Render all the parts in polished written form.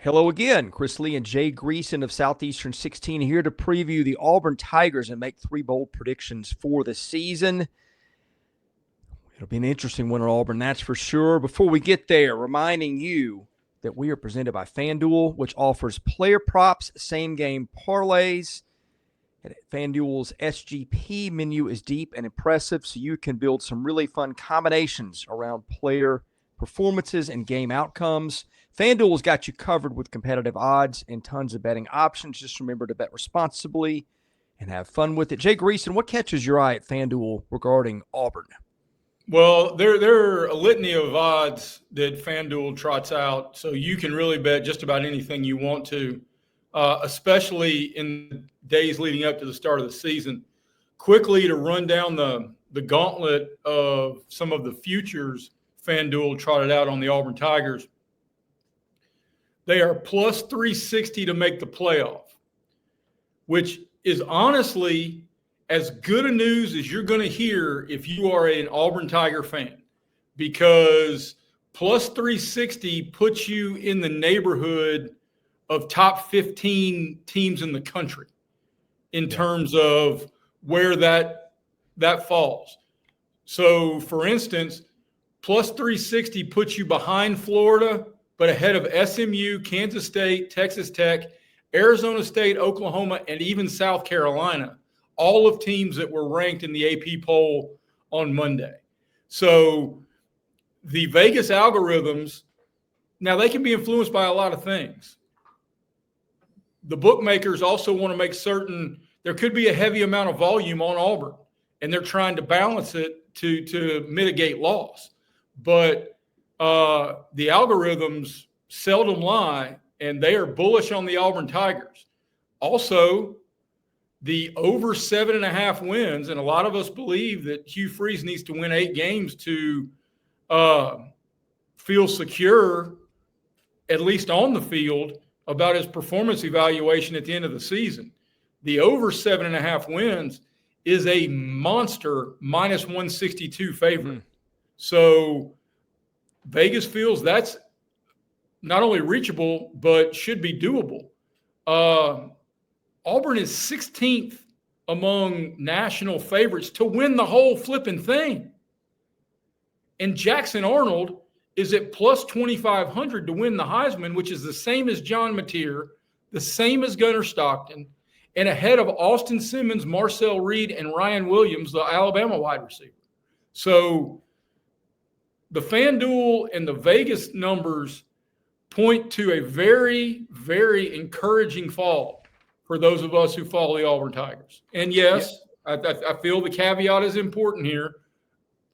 Hello again. Chris Lee and Jay Greeson of Southeastern 16 here to preview the Auburn Tigers and make three bold predictions for the season. It'll be an interesting one at Auburn, that's for sure. Before we get there, reminding you that we are presented by FanDuel, which offers player props, same-game parlays. FanDuel's SGP menu is deep and impressive, so you can build some really fun combinations around player performances and game outcomes. FanDuel's got you covered with competitive odds and tons of betting options. Just remember to bet responsibly and have fun with it. Jay Greeson, what catches your eye at FanDuel regarding Auburn? Well, there are a litany of odds that FanDuel trots out, so you can really bet just about anything you want to, especially in the days leading up to the start of the season. Quickly to run down the gauntlet of some of the futures FanDuel trotted out on the Auburn Tigers. They are plus 360 to make the playoff, which is honestly as good a news as you're going to hear if you are an Auburn Tiger fan, because plus 360 puts you in the neighborhood of top 15 teams in the country in terms of where that falls. So, for instance, plus 360 puts you behind Florida, but ahead of SMU, Kansas State, Texas Tech, Arizona State, Oklahoma, and even South Carolina, all of teams that were ranked in the AP poll on Monday. So the Vegas algorithms, now they can be influenced by a lot of things. The bookmakers also want to make certain there could be a heavy amount of volume on Auburn, and they're trying to balance it to mitigate loss. But the algorithms seldom lie, and they are bullish on the Auburn Tigers. Also, the over 7.5 wins, and a lot of us believe that Hugh Freeze needs to win 8 games to feel secure, at least on the field, about his performance evaluation at the end of the season. The over 7.5 wins is a monster minus 162 favorite. So Vegas feels that's not only reachable, but should be doable. Auburn is 16th among national favorites to win the whole flipping thing. And Jackson Arnold is at plus 2,500 to win the Heisman, which is the same as John Mateer, the same as Gunnar Stockton, and ahead of Austin Simmons, Marcel Reed, and Ryan Williams, the Alabama wide receiver. So the FanDuel and the Vegas numbers point to a very, very encouraging fall for those of us who follow the Auburn Tigers. And yes, I feel the caveat is important here.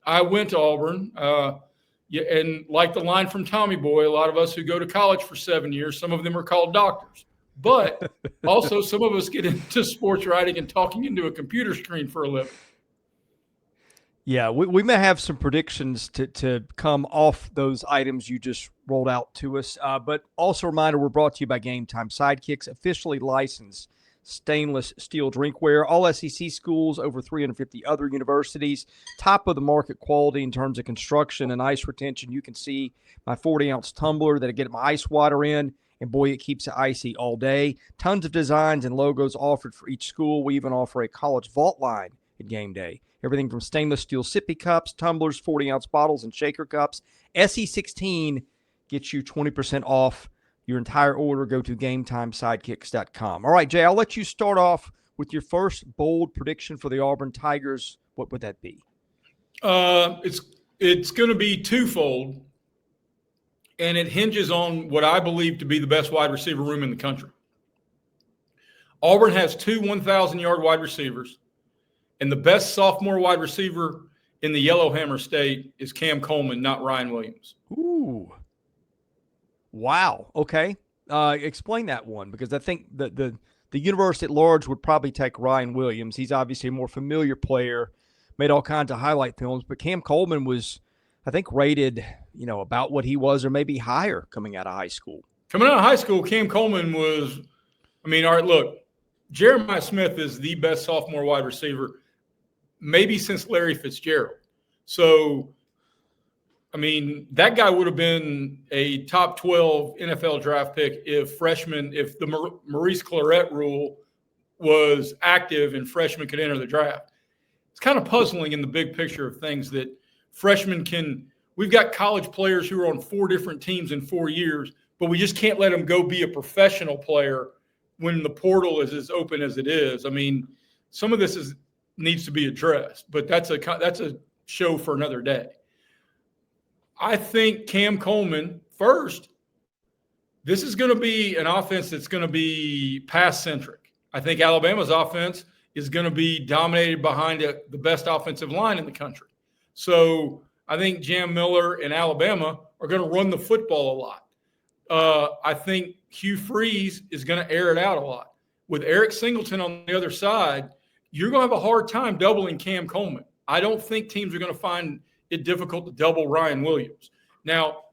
I went to Auburn, and like the line from Tommy Boy, a lot of us who go to college for 7 years, some of them are called doctors. But also some of us get into sports writing and talking into a computer screen for a living. Yeah, we may have some predictions to come off those items you just rolled out to us. But also a reminder, we're brought to you by GameTime. SIDEKICKS, officially licensed stainless steel drinkware. All SEC schools, over 350 other universities. Top of the market quality in terms of construction and ice retention. You can see my 40-ounce tumbler that I get my ice water in. And boy, it keeps it icy all day. Tons of designs and logos offered for each school. We even offer a college vault line at game day. Everything from stainless steel sippy cups, tumblers, 40-ounce bottles, and shaker cups. SE16 gets you 20% off your entire order. Go to GameTimeSidekicks.com. All right, Jay, I'll let you start off with your first bold prediction for the Auburn Tigers. What would that be? It's going to be twofold, and it hinges on what I believe to be the best wide receiver room in the country. Auburn has 2 1,000-yard wide receivers. And the best sophomore wide receiver in the Yellowhammer State is Cam Coleman, not Ryan Williams. Ooh. Wow. Okay. Explain that one, because I think the universe at large would probably take Ryan Williams. He's obviously a more familiar player, made all kinds of highlight films, but Cam Coleman was, I think, rated, about what he was or maybe higher coming out of high school. Coming out of high school, Cam Coleman was, all right, look, Jeremiah Smith is the best sophomore wide receiver maybe since Larry Fitzgerald. So, I mean, that guy would have been a top 12 NFL draft pick if the Maurice Claret rule was active and freshmen could enter the draft. It's kind of puzzling in the big picture of things that we've got college players who are on 4 different teams in 4 years, but we just can't let them go be a professional player when the portal is as open as it is. I mean, some of this needs to be addressed, but that's a show for another day. I think Cam Coleman, first, this is going to be an offense that's going to be pass-centric. I think Alabama's offense is going to be dominated behind the best offensive line in the country. So I think Jam Miller and Alabama are going to run the football a lot. I think Hugh Freeze is going to air it out a lot. With Eric Singleton on the other side, you're going to have a hard time doubling Cam Coleman. I don't think teams are going to find it difficult to double Ryan Williams. Now,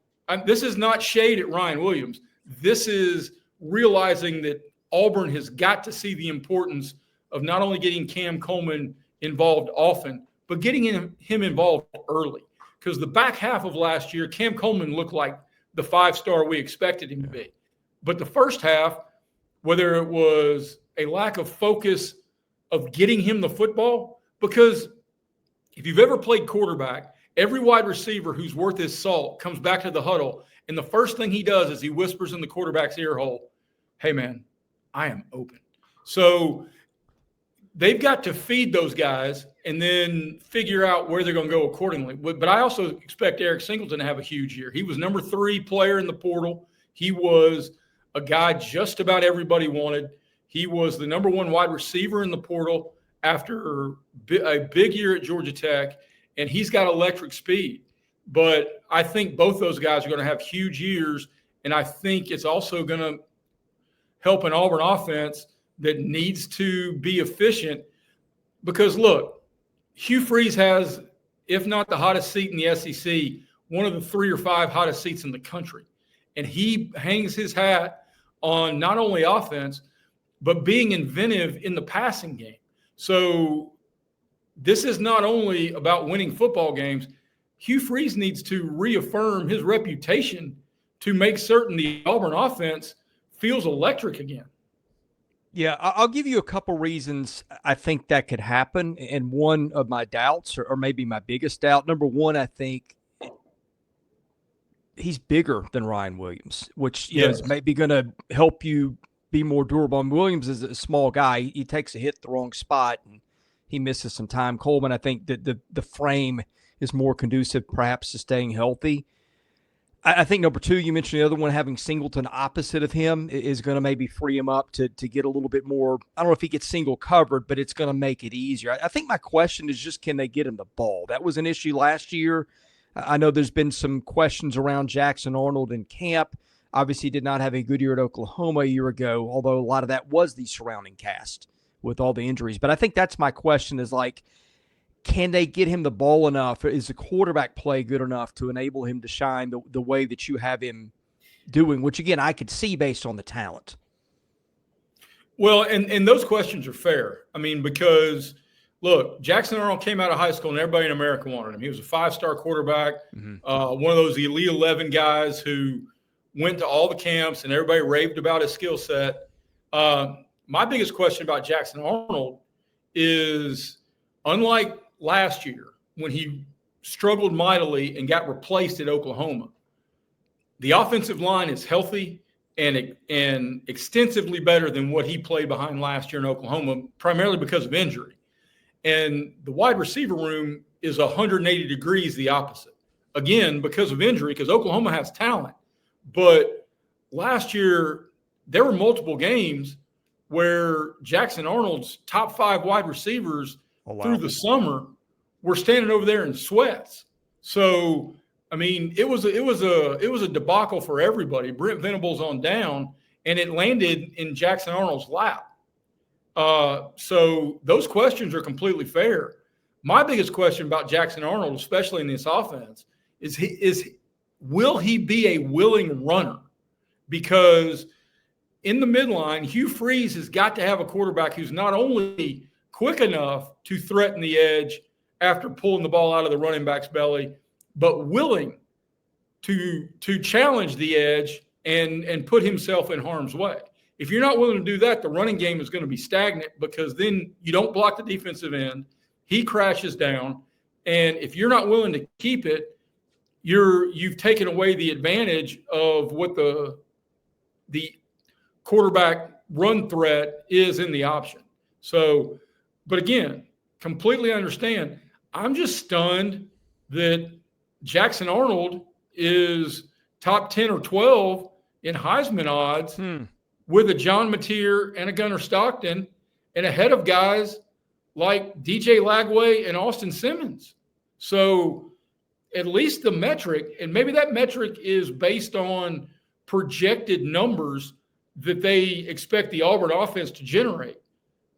this is not shade at Ryan Williams. This is realizing that Auburn has got to see the importance of not only getting Cam Coleman involved often, but getting him involved early. Because the back half of last year, Cam Coleman looked like the 5-star we expected him to be. But the first half, whether it was a lack of focus of getting him the football, because if you've ever played quarterback, every wide receiver who's worth his salt comes back to the huddle, and the first thing he does is he whispers in the quarterback's ear hole, "Hey, man, I am open." So they've got to feed those guys and then figure out where they're going to go accordingly. But I also expect Eric Singleton to have a huge year. He was number 3 player in the portal. He was a guy just about everybody wanted. He was the number 1 wide receiver in the portal after a big year at Georgia Tech, and he's got electric speed. But I think both those guys are going to have huge years, and I think it's also going to help an Auburn offense that needs to be efficient. Because, look, Hugh Freeze has, if not the hottest seat in the SEC, one of the 3 or 5 hottest seats in the country. And he hangs his hat on not only offense, but being inventive in the passing game. So this is not only about winning football games. Hugh Freeze needs to reaffirm his reputation to make certain the Auburn offense feels electric again. Yeah, I'll give you a couple reasons I think that could happen. And one of my doubts, or maybe my biggest doubt, number one, I think he's bigger than Ryan Williams, which is maybe going to help you be more durable. And Williams is a small guy. He takes a hit at the wrong spot, and he misses some time. Coleman, I think that the frame is more conducive perhaps to staying healthy. I think number 2, you mentioned the other one, having Singleton opposite of him is going to maybe free him up to get a little bit more. I don't know if he gets single covered, but it's going to make it easier. I think my question is just, can they get him the ball? That was an issue last year. I know there's been some questions around Jackson Arnold in camp. Obviously did not have a good year at Oklahoma a year ago, although a lot of that was the surrounding cast with all the injuries. But I think that's my question is, like, can they get him the ball enough? Is the quarterback play good enough to enable him to shine the way that you have him doing, which, again, I could see based on the talent? Well, and those questions are fair. I mean, because, look, Jackson Arnold came out of high school and everybody in America wanted him. He was a 5-star quarterback, one of those Elite 11 guys who went to all the camps and everybody raved about his skill set. My biggest question about Jackson Arnold is, unlike last year when he struggled mightily and got replaced at Oklahoma, the offensive line is healthy and extensively better than what he played behind last year in Oklahoma, primarily because of injury. And the wide receiver room is 180 degrees the opposite. Again, because of injury, because Oklahoma has talent. But last year, there were multiple games where Jackson Arnold's top 5 wide receivers through the summer were standing over there in sweats. So, I mean, it was a debacle for everybody. Brent Venables on down, and it landed in Jackson Arnold's lap. So those questions are completely fair. My biggest question about Jackson Arnold, especially in this offense, is will he be a willing runner? Because in the midline, Hugh Freeze has got to have a quarterback who's not only quick enough to threaten the edge after pulling the ball out of the running back's belly, but willing to challenge the edge and put himself in harm's way. If you're not willing to do that, the running game is going to be stagnant, because then you don't block the defensive end. He crashes down. And if you're not willing to keep it, you've taken away the advantage of what the quarterback run threat is in the option. So, but again, completely understand. I'm just stunned that Jackson Arnold is top 10 or 12 in Heisman odds with a John Mateer and a Gunnar Stockton, and ahead of guys like DJ Lagway and Austin Simmons. So at least the metric, and maybe that metric is based on projected numbers that they expect the Auburn offense to generate,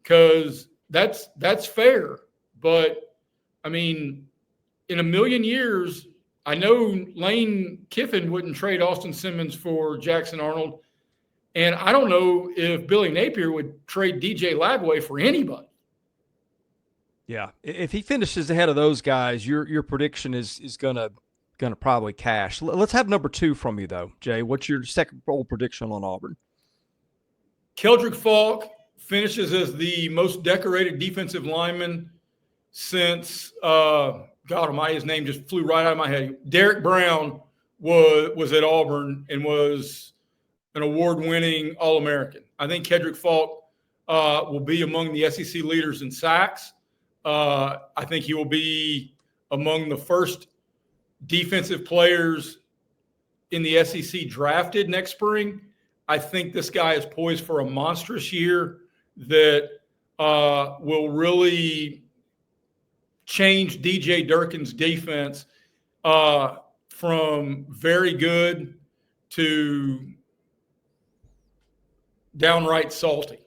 because that's fair. But I mean, in a million years, I know Lane Kiffin wouldn't trade Austin Simmons for Jackson Arnold, and I don't know if Billy Napier would trade DJ Lagway for anybody. Yeah, if he finishes ahead of those guys, your prediction is gonna probably cash. Let's have number 2 from you though, Jay. What's your second bold prediction on Auburn? Keldric Faulk finishes as the most decorated defensive lineman since God Almighty, his name just flew right out of my head. Derek Brown was at Auburn and was an award-winning All-American. I think Keldric Faulk will be among the SEC leaders in sacks. I think he will be among the first defensive players in the SEC drafted next spring. I think this guy is poised for a monstrous year that will really change DJ Durkin's defense from very good to downright salty.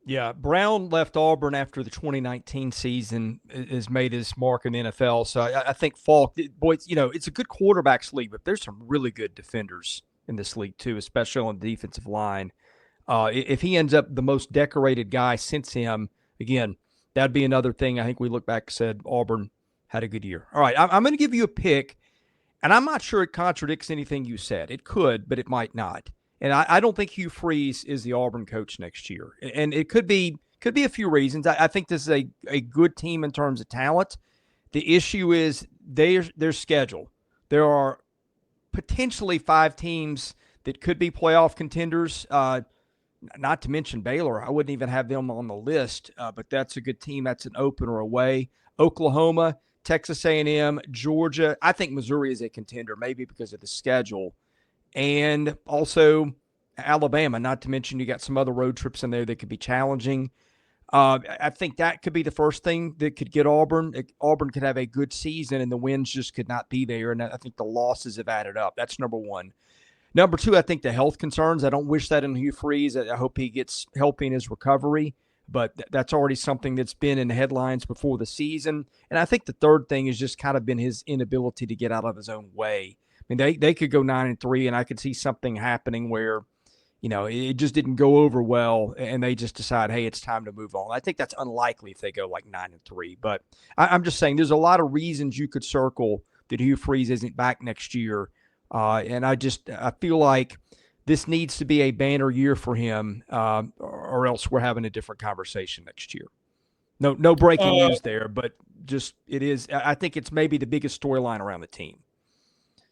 Yeah, Brown left Auburn after the 2019 season, has made his mark in the NFL. So I think Faulk, boy, it's a good quarterbacks league, but there's some really good defenders in this league too, especially on the defensive line. If he ends up the most decorated guy since him, again, that'd be another thing. I think we look back and said Auburn had a good year. All right, I'm going to give you a pick, and I'm not sure it contradicts anything you said. It could, but it might not. And I don't think Hugh Freeze is the Auburn coach next year. And it could be a few reasons. I think this is a good team in terms of talent. The issue is their schedule. There are potentially 5 teams that could be playoff contenders, not to mention Baylor. I wouldn't even have them on the list, but that's a good team. That's an opener away. Oklahoma, Texas A&M, Georgia. I think Missouri is a contender, maybe because of the schedule. And also Alabama, not to mention you got some other road trips in there that could be challenging. I think that could be the first thing that could get Auburn. Auburn could have a good season, and the wins just could not be there. And I think the losses have added up. That's number 1. Number 2, I think the health concerns. I don't wish that in Hugh Freeze. I hope he gets help in his recovery. But that's already something that's been in the headlines before the season. And I think the third thing has just kind of been his inability to get out of his own way. I mean, they could go 9-3, and I could see something happening where, it just didn't go over well, and they just decide, hey, it's time to move on. I think that's unlikely if they go like 9-3. But I'm just saying there's a lot of reasons you could circle that Hugh Freeze isn't back next year. And I feel like this needs to be a banner year for him, or else we're having a different conversation next year. No breaking news there, but just it is. I think it's maybe the biggest storyline around the team.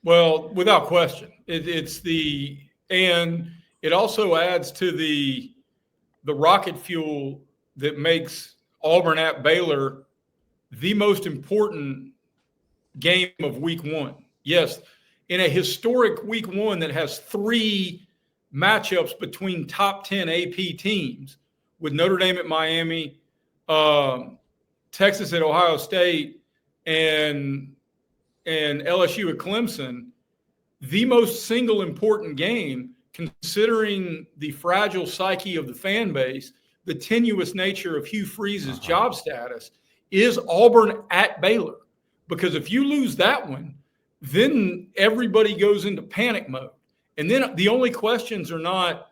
Well, without question, and it also adds to the rocket fuel that makes Auburn at Baylor the most important game of week 1. Yes, in a historic week 1 that has 3 matchups between top 10 AP teams, with Notre Dame at Miami, Texas at Ohio State, and LSU at Clemson, the most single important game, considering the fragile psyche of the fan base, the tenuous nature of Hugh Freeze's job status, is Auburn at Baylor. Because if you lose that one, then everybody goes into panic mode. And then the only questions are not,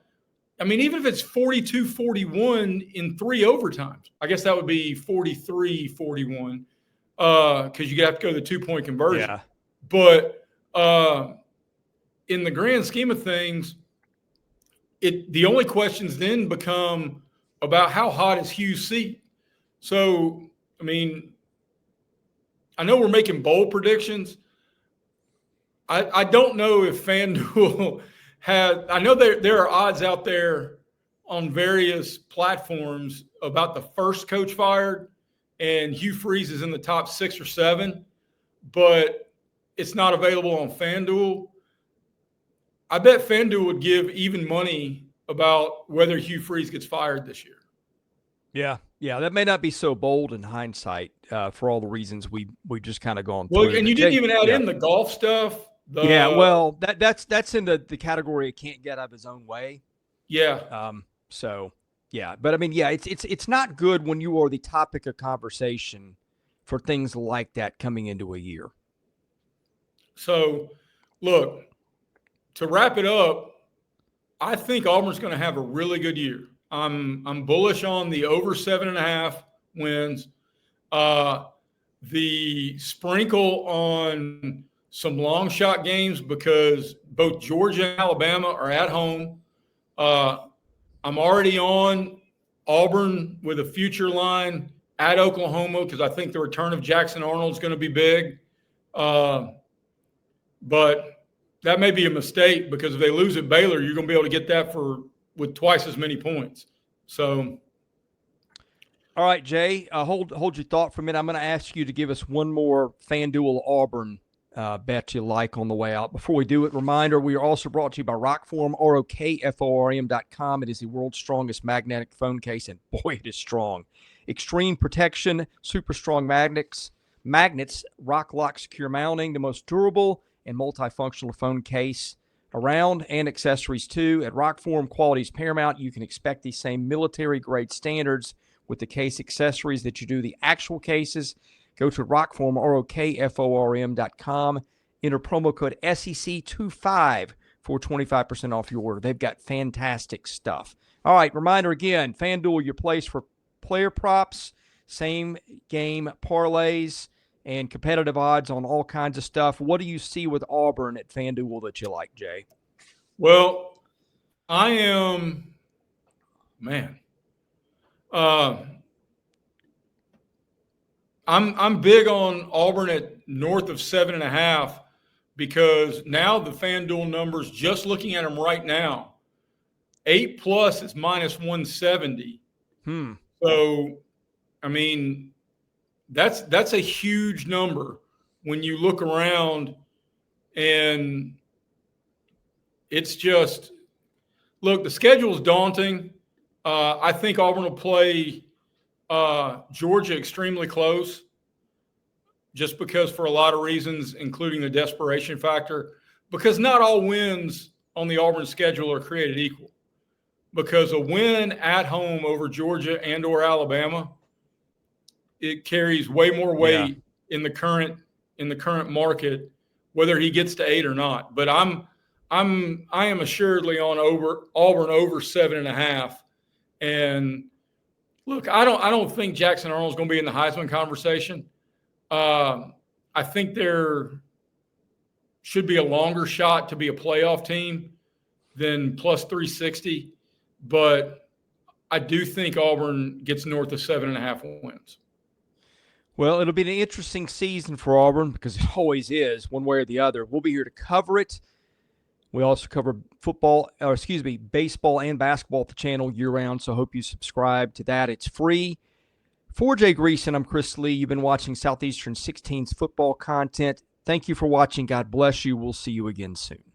even if it's 42-41 in 3 overtimes, I guess that would be 43-41. Because you have to go to the 2-point conversion. Yeah. But in the grand scheme of things, the only questions then become about how hot is Hugh's seat. So, I mean, I know we're making bold predictions. I don't know if FanDuel has – I know there are odds out there on various platforms about the first coach fired, and Hugh Freeze is in the top 6 or 7, but it's not available on FanDuel. I bet FanDuel would give even money about whether Hugh Freeze gets fired this year. Yeah, that may not be so bold in hindsight for all the reasons we just kind of gone through. Well, and you didn't even add in the golf stuff. Well, that's in the category it can't get out of his own way. Yeah. So yeah, but I mean, yeah, it's not good when you are the topic of conversation for things like that coming into a year. So, look, to wrap it up, I think Auburn's going to have a really good year. I'm bullish on the over 7.5 wins. The sprinkle on some long shot games because both Georgia and Alabama are at home. I'm already on Auburn with a future line at Oklahoma because I think the return of Jackson Arnold is going to be big. But that may be a mistake because if they lose at Baylor, you're going to be able to get that with twice as many points. So, all right, Jay, hold your thought for a minute. I'm going to ask you to give us one more FanDuel Auburn bet you like on the way out. Before we do it, reminder, we are also brought to you by ROKFORM, ROKFORM.com. It is the world's strongest magnetic phone case, and boy, it is strong. Extreme protection, super strong magnets, rock lock secure mounting, the most durable and multifunctional phone case around, and accessories too. At ROKFORM, quality is paramount. You can expect the same military-grade standards with the case accessories that you do the actual cases. Go to ROKFORM, ROKFORM.com. Enter promo code SEC25 for 25% off your order. They've got fantastic stuff. All right, reminder again, FanDuel, your place for player props, same game parlays, and competitive odds on all kinds of stuff. What do you see with Auburn at FanDuel that you like, Jay? Well, I am, I'm big on Auburn at north of 7.5 because now the FanDuel numbers, just looking at them right now, 8+ is minus 170. So, I mean, that's a huge number when you look around, and it's just, look, the schedule is daunting. I think Auburn will play Georgia extremely close just because for a lot of reasons, including the desperation factor, because not all wins on the Auburn schedule are created equal. Because a win at home over Georgia and or Alabama, it carries way more weight in the current market, whether he gets to 8 or not. But I am assuredly on Auburn over 7.5. And look, I don't think Jackson Arnold is going to be in the Heisman conversation. I think there should be a longer shot to be a playoff team than plus 360. But I do think Auburn gets north of 7.5 wins. Well, it'll be an interesting season for Auburn because it always is, one way or the other. We'll be here to cover it. We also cover baseball and basketball at the channel year-round, so I hope you subscribe to that. It's free. For Jay Greeson, I'm Chris Lee. You've been watching Southeastern 16's football content. Thank you for watching. God bless you. We'll see you again soon.